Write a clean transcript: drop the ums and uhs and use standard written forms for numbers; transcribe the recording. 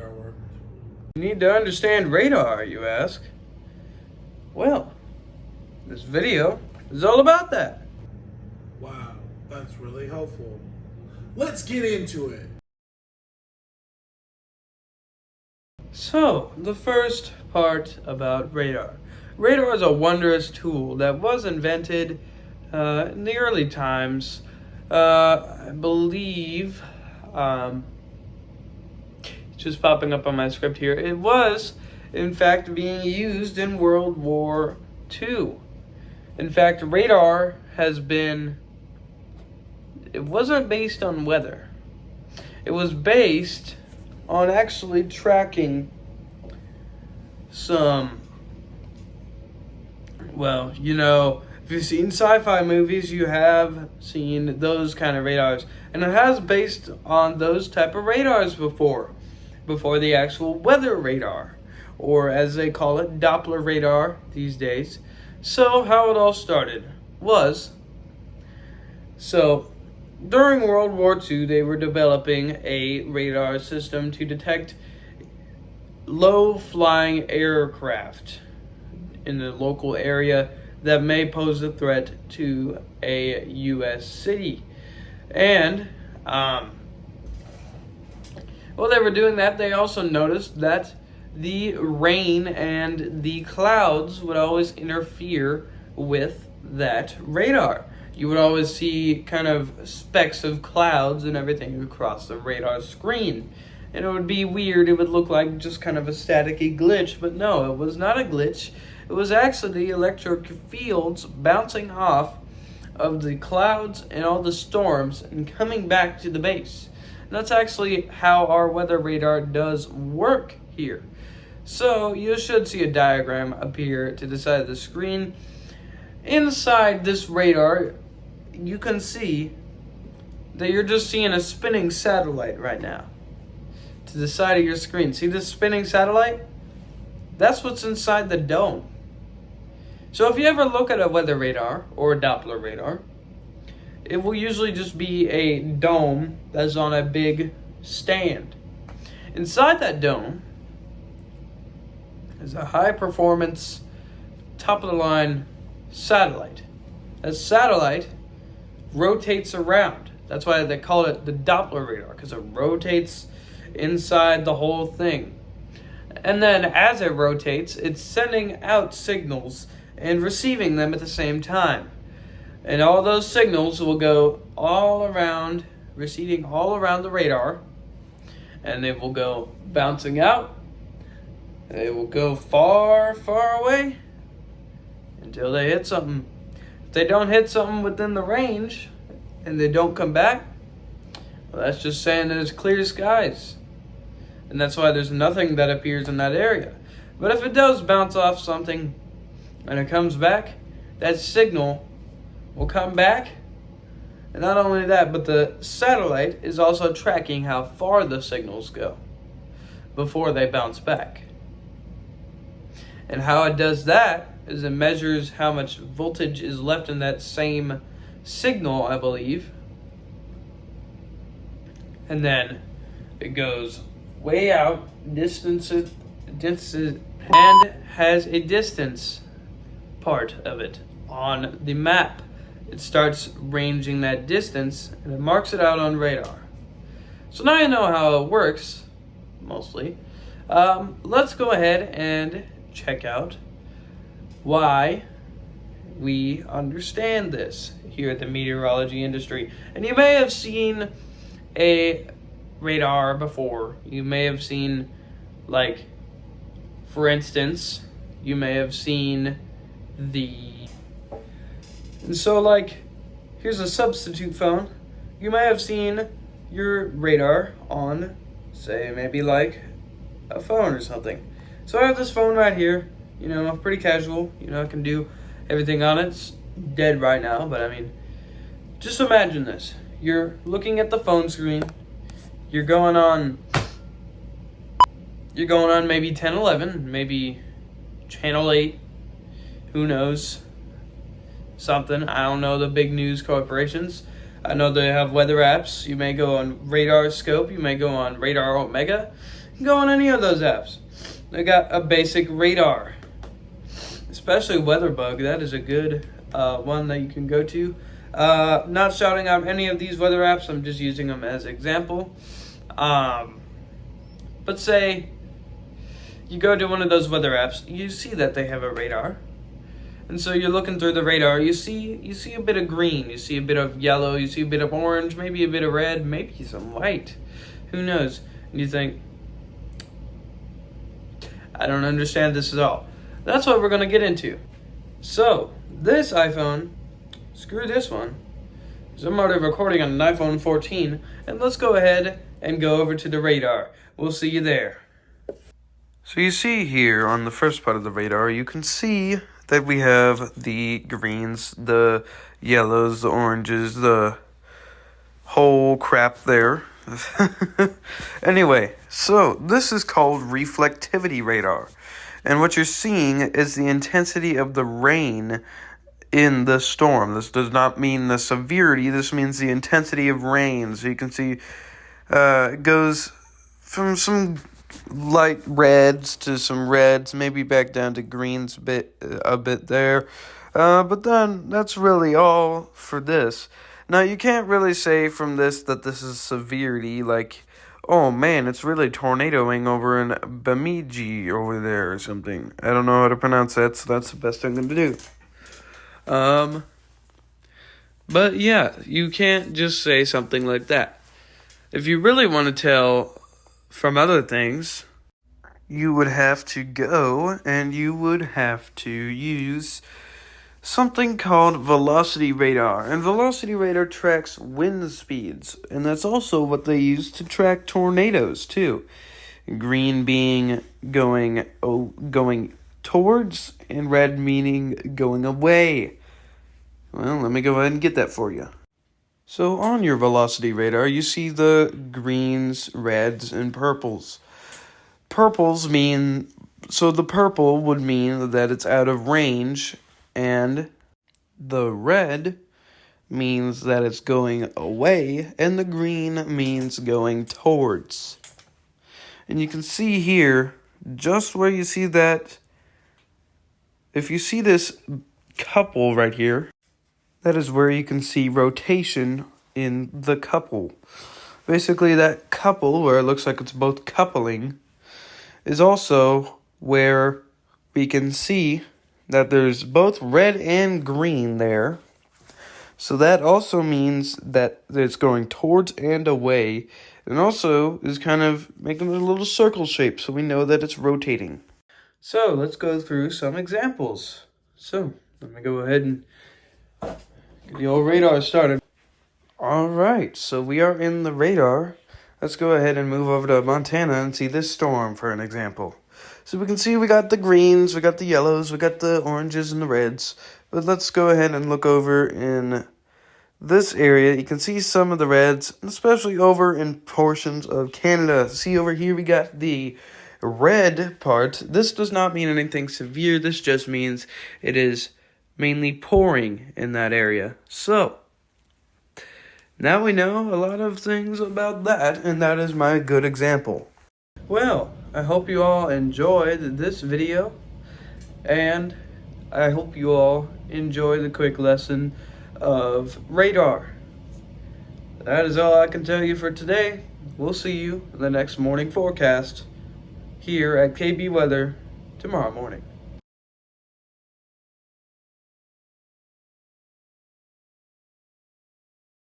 radar worked. You need to understand radar, you ask? Well, this video is all about that. Wow, that's really helpful. Let's get into it. So, the first part about radar. Radar is a wondrous tool that was invented in the early times. I believe, just popping up on my script here, it was, in fact, being used in World War II. In fact, radar it wasn't based on weather. It was based on actually tracking some, well, if you've seen sci-fi movies, you have seen those kind of radars. And it has based on those type of radars before the actual weather radar, or as they call it, Doppler radar these days. So how it all started was, during World War II, they were developing a radar system to detect low-flying aircraft in the local area that may pose a threat to a U.S. city. And while they were doing that, they also noticed that the rain and the clouds would always interfere with that radar. You would always see kind of specks of clouds and everything across the radar screen. And it would be weird. It would look like just kind of a staticky glitch. But no, it was not a glitch. It was actually the electric fields bouncing off of the clouds and all the storms and coming back to the base. And that's actually how our weather radar does work here. So you should see a diagram appear to the side of the screen. Inside this radar, you can see that you're just seeing a spinning satellite right now to the side of your screen. See this spinning satellite? That's what's inside the dome. So if you ever look at a weather radar or a Doppler radar, it will usually just be a dome that's on a big stand. Inside that dome is a high performance, top of the line satellite. That satellite rotates around. That's why they call it the Doppler radar, because it rotates inside the whole thing. And then as it rotates, it's sending out signals and receiving them at the same time. And all those signals will go all around, receding all around the radar, and they will go bouncing out. They will go far, far away until they hit something. If they don't hit something within the range and they don't come back, well, that's just saying that it's clear skies. And that's why there's nothing that appears in that area. But if it does bounce off something and it comes back, that signal will come back. And not only that, but the satellite is also tracking how far the signals go before they bounce back. And how it does that is it measures how much voltage is left in that same signal, I believe. And then it goes way out, distances, and has a distance part of it on the map. It starts ranging that distance and it marks it out on radar. So now you know how it works, mostly. Let's go ahead and check out why we understand this here at the meteorology industry. And you may have seen a radar before. You may have seen, like, for instance, you may have seen and so, like, here's a substitute phone. You may have seen your radar on, say, maybe like a phone or something. So I have this phone right here, pretty casual. I can do everything on it. It's dead right now, but I mean, just imagine this. You're looking at the phone screen. You're going on maybe 10, 11, maybe channel 8. Who knows? Something. I don't know the big news corporations. I know they have weather apps. You may go on Radar Scope. You may go on Radar Omega. You can go on any of those apps. They got a basic radar, especially WeatherBug. That is a good one that you can go to. Not shouting out any of these weather apps. I'm just using them as example. But say you go to one of those weather apps, you see that they have a radar. And so you're looking through the radar, you see a bit of green, you see a bit of yellow, you see a bit of orange, maybe a bit of red, maybe some white. Who knows? And you think, I don't understand this at all. That's what we're going to get into. So, this iPhone, screw this one, because I'm already recording on an iPhone 14, and let's go ahead and go over to the radar. We'll see you there. So you see here on the first part of the radar, you can see that we have the greens, the yellows, the oranges, the whole crap there. Anyway, so this is called reflectivity radar. And what you're seeing is the intensity of the rain in the storm. This does not mean the severity, this means the intensity of rain. So you can see it goes from some light reds to some reds, maybe back down to greens a bit there. But then that's really all for this. Now you can't really say from this that this is severity, like, oh man, it's really tornadoing over in Bemidji over there or something. I don't know how to pronounce that, so that's the best I'm going to do. But yeah, you can't just say something like that. If you really want to tell from other things, you would have to go and you would have to use something called velocity radar. And velocity radar tracks wind speeds, and that's also what they use to track tornadoes too. Green being going towards, and red meaning going away. Well, let me go ahead and get that for you. So on your velocity radar, you see the greens, reds, and purples. Purples mean, so the purple would mean that it's out of range, and the red means that it's going away, and the green means going towards. And you can see here, just where you see that, if you see this couple right here, that is where you can see rotation in the couple. Basically, that couple, where it looks like it's both coupling, is also where we can see that there's both red and green there. So that also means that it's going towards and away, and also is kind of making a little circle shape, so we know that it's rotating. So let's go through some examples. So let me go ahead and get the old radar started. Alright, so we are in the radar. Let's go ahead and move over to Montana and see this storm for an example. So we can see we got the greens, we got the yellows, we got the oranges and the reds. But let's go ahead and look over in this area. You can see some of the reds, especially over in portions of Canada. See over here we got the red part. This does not mean anything severe. This just means it is mainly pouring in that area. So now we know a lot of things about that, and that is my good example. Well, I hope you all enjoyed this video, and I hope you all enjoy the quick lesson of radar. That is all I can tell you for today. We'll see you in the next morning forecast here at KB Weather tomorrow morning.